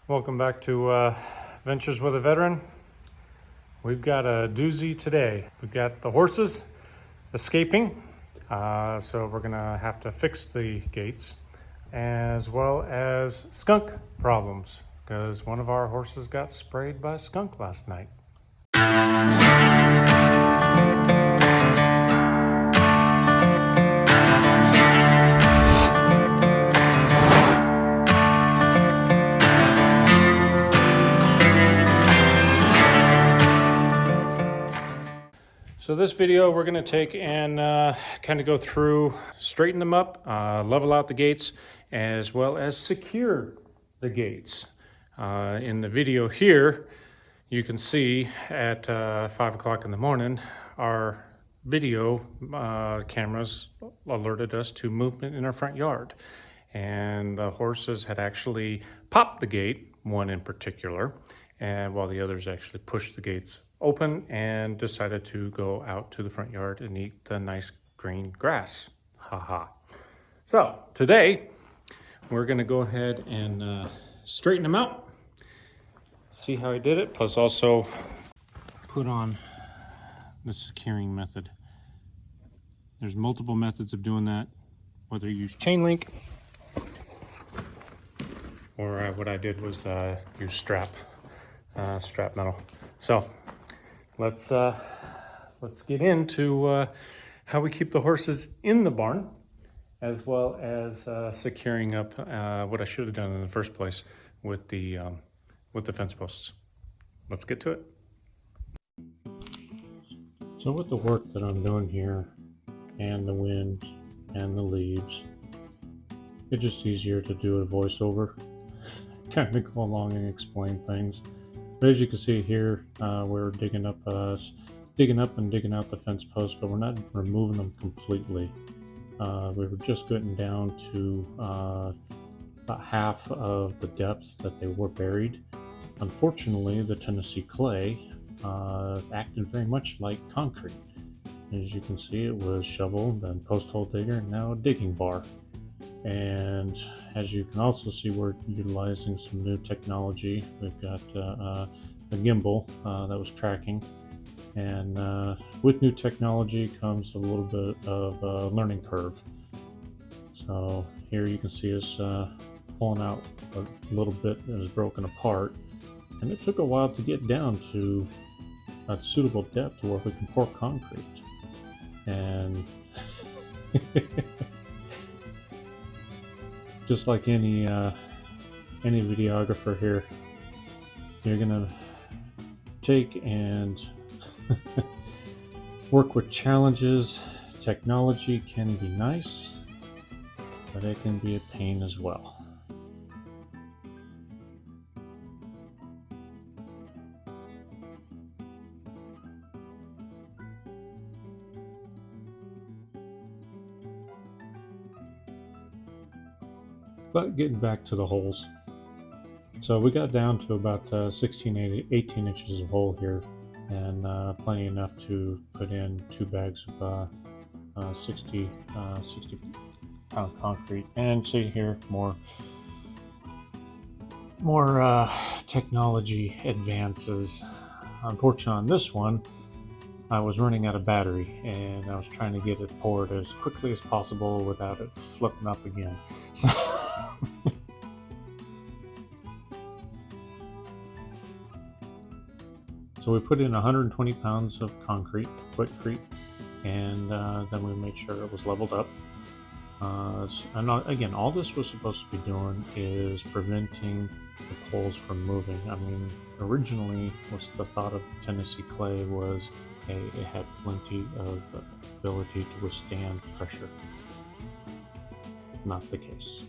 Welcome back to Ventures with a Veteran. We've got a doozy today. We've got the horses escaping, so we're gonna have to fix the gates, as well as skunk problems, because one of our horses got sprayed by a skunk last night. So this video we're going to take and kind of go through, straighten them up, level out the gates, as well as secure the gates. In the video here, you can see at 5 o'clock in the morning, our video cameras alerted us to movement in our front yard. And the horses had actually popped the gate, one in particular, and while the others actually pushed the gates open and decided to go out to the front yard and eat the nice green grass. Haha. So today we're going to go ahead and straighten them out, see how I did it, plus also put on the securing method. There's multiple methods of doing that, whether you use chain link or what I did was use strap metal. So let's get into how we keep the horses in the barn, as well as securing up what I should have done in the first place with the fence posts. Let's get to it. So with the work that I'm doing here, and the wind and the leaves, it's just easier to do a voiceover, kind of go along and explain things. But as you can see here, we're digging up and digging out the fence posts, but we're not removing them completely. We were just getting down to about half of the depth that they were buried. Unfortunately, the Tennessee clay acted very much like concrete. As you can see, it was shovel, then post hole digger, and now a digging bar. And as you can also see, we're utilizing some new technology. We've got a gimbal that was tracking, and with new technology comes a little bit of a learning curve. So here you can see us pulling out a little bit that was broken apart, and it took a while to get down to a suitable depth to where we can pour concrete. And just like any videographer here, you're gonna take and work with challenges. Technology can be nice, but it can be a pain as well. But getting back to the holes, so we got down to about 18 inches of hole here, and plenty enough to put in 2 bags of 60 pound concrete. And see here, more technology advances. Unfortunately on this one, I was running out of battery, and I was trying to get it poured as quickly as possible without it flipping up again. So So we put in 120 pounds of concrete, quickcrete, and then we made sure it was leveled up. Again, all this was supposed to be doing is preventing the poles from moving. I mean, originally, was the thought of Tennessee clay was it had plenty of ability to withstand pressure. Not the case.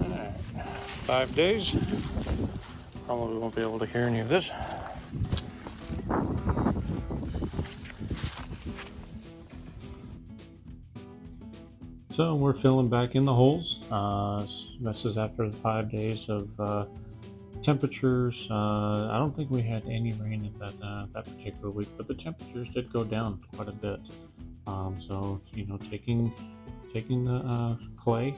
All right, 5 days. Probably won't be able to hear any of this. So we're filling back in the holes. This is after the 5 days of temperatures. I don't think we had any rain at that particular week, but the temperatures did go down quite a bit. So taking taking the clay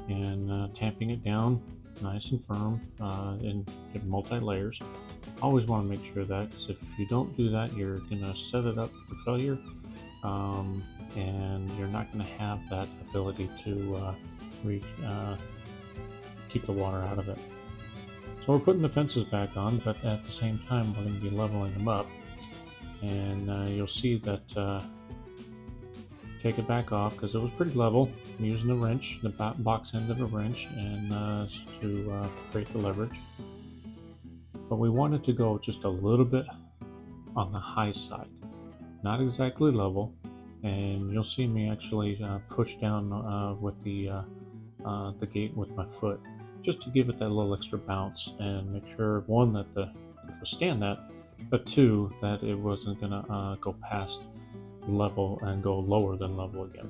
and tamping it down nice and firm in multi-layers. Always want to make sure that, because if you don't do that, you're going to set it up for failure, and you're not going to have that ability to keep the water out of it. So we're putting the fences back on, but at the same time we're going to be leveling them up, and you'll see that take it back off because it was pretty level. I'm using a wrench, the box end of a wrench, and to create the leverage. But we wanted to go just a little bit on the high side, not exactly level. And you'll see me actually push down with the gate with my foot, just to give it that little extra bounce and make sure, one, that it would stand that, but two, that it wasn't gonna go past level and go lower than level again.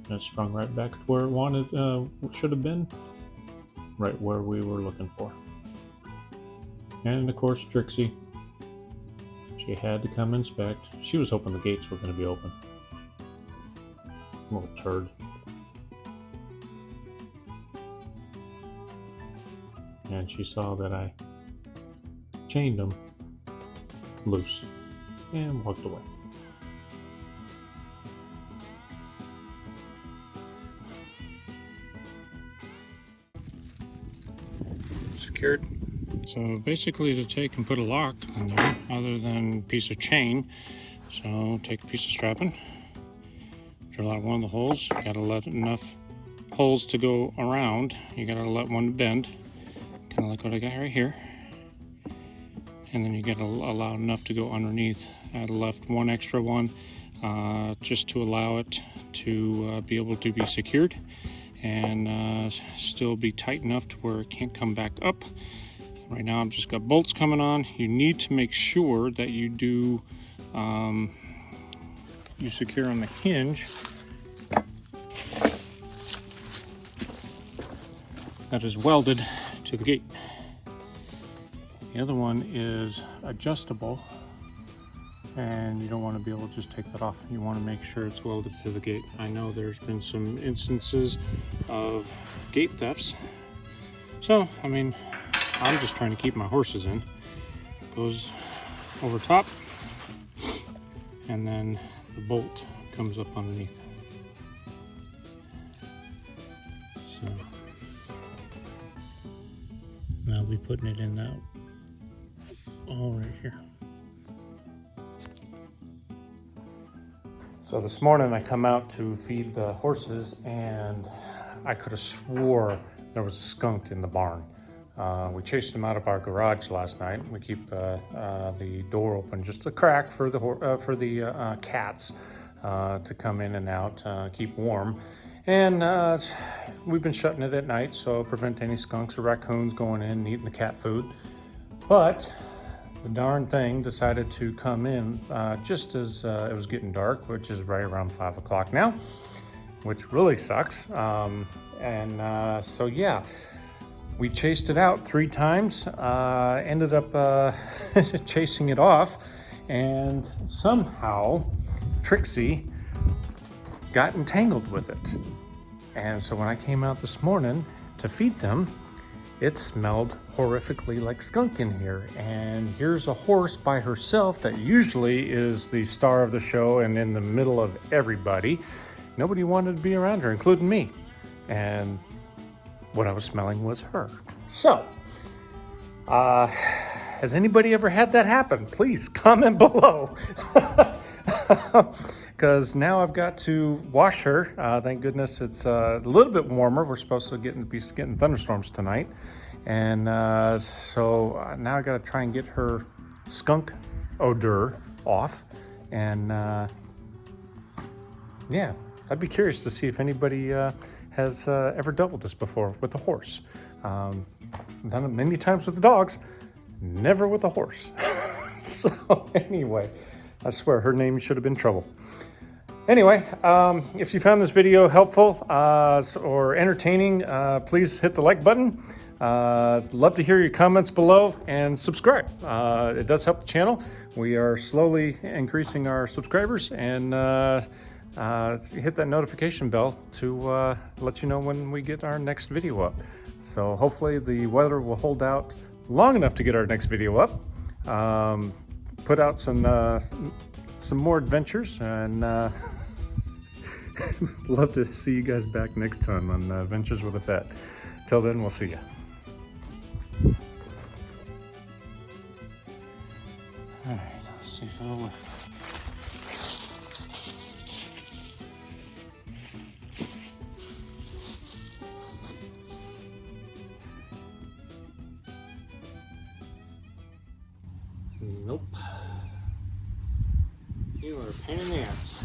And it sprung right back to where it should have been, right where we were looking for. And of course, Trixie, she had to come inspect. She was hoping the gates were going to be open. Little turd. And she saw that I chained them loose and walked away. Secured. So basically, to take and put a lock in there, other than a piece of chain, so take a piece of strapping, drill out one of the holes. You gotta let enough holes to go around. You gotta let one bend, kind of like what I got right here. And then you gotta allow enough to go underneath. I left one extra one just to allow it to be able to be secured and still be tight enough to where it can't come back up. Right now I've just got bolts coming on. You need to make sure that you do you secure on the hinge that is welded to the gate. The other one is adjustable, and you don't want to be able to just take that off. You want to make sure it's welded to the gate. I know there's been some instances of gate thefts, so I mean, I'm just trying to keep my horses in. Goes over top, and then the bolt comes up underneath. So I'll be putting it in that hole right here. So this morning I come out to feed the horses, and I could have swore there was a skunk in the barn. We chased him out of our garage last night. We keep the door open just a crack for the cats to come in and out, keep warm. And we've been shutting it at night, so prevent any skunks or raccoons going in and eating the cat food. But the darn thing decided to come in just as it was getting dark, which is right around 5 o'clock now, which really sucks. So yeah, we chased it out 3 times, ended up chasing it off, and somehow Trixie got entangled with it. And so when I came out this morning to feed them, it smelled horrifically like skunk in here. And here's a horse by herself that usually is the star of the show and in the middle of everybody. Nobody wanted to be around her, including me. And what I was smelling was her. So, has anybody ever had that happen? Please comment below. Because now I've got to wash her. Thank goodness it's a little bit warmer. We're supposed to be getting thunderstorms tonight. And so now I got to try and get her skunk odor off. And yeah, I'd be curious to see if anybody has ever dealt with this before with a horse. Done it many times with the dogs, never with a horse. So anyway, I swear her name should have been Trouble. Anyway, if you found this video helpful or entertaining, please hit the like button. Love to hear your comments below and subscribe. It does help the channel. We are slowly increasing our subscribers, and hit that notification bell to let you know when we get our next video up. So hopefully the weather will hold out long enough to get our next video up. Put out some more adventures, and love to see you guys back next time on Adventures with a Pet. Till then, we'll see you. All right, let's see if it'll work. Nope. You are a pain in the ass.